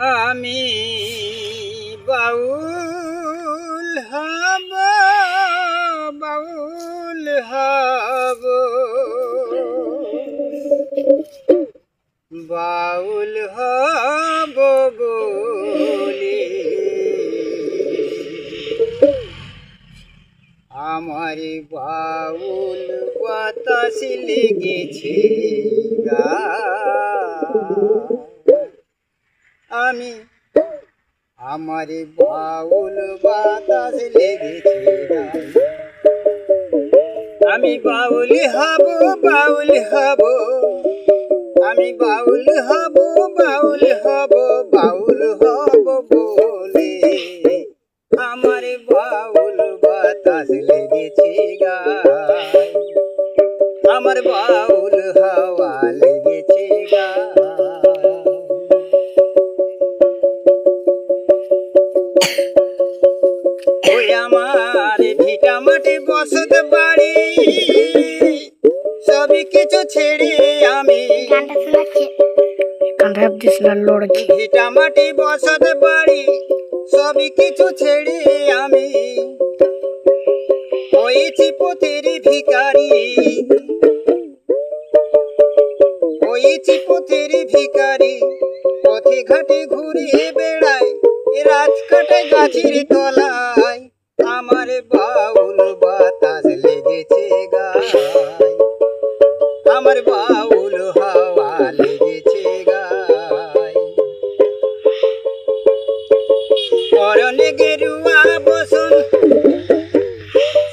আমি বাউল হব, বাউল হব, বাউল হব বলে আমার বাউল বাতাস লেগেছে আমি আমার বাউল বাতাস লেগেছে আমি বাউল হব, বাউল হব, আমি বাউল হব, বাউল হব, বাউল হব বলে আমার বাউল বাতাস লেগেছে গায়, আমার বাউল হাওয়া লেগেছে গায়। ওই আমার ভিটা মাটি বসত বাড়ি সবই কিছু ছেড়ে আমি ভিটা মাটি বসত বাড়ি সবই কিছু ছেড়ে আমি হয়েছি পথের ভিখারি, হয়েছি পথের ভিখারি, পথে ঘাটে ঘুরে বেড়ায় রাত কাটায় গাছের তলায় আমার বাউল বাতাস লেগেছে গায়, আমার বাউল হাওয়া লেগেছে গায়। পরনে গেরুয়া বসন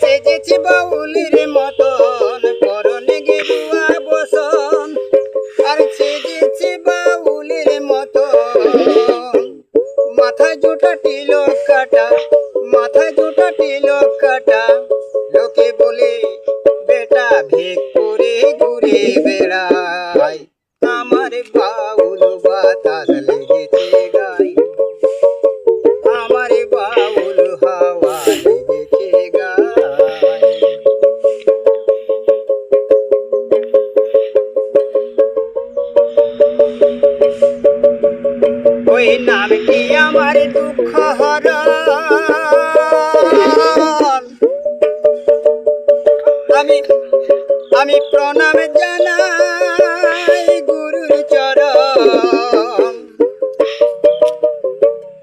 সেজেছে বাউলের মতন, পরনে গেরুয়া বসন আর সেজেছে বাউলের মতন, মাথায় জোটা টিলক কাটা, মাথায় জোটা টিলক কাটা, লোকে বলে বেটা ভিক করে ঘুরে বেড়ায় আমার বাউল বাতাস লেগেছে গায়, আমার বাউল হাওয়া লেগেছে গায়। ওই নামটি আমার দুঃখ হরণ, আমি প্রণাম জানাই গুরুর চরণ,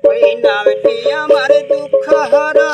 ওই নামটি আমার দুঃখ হরণ।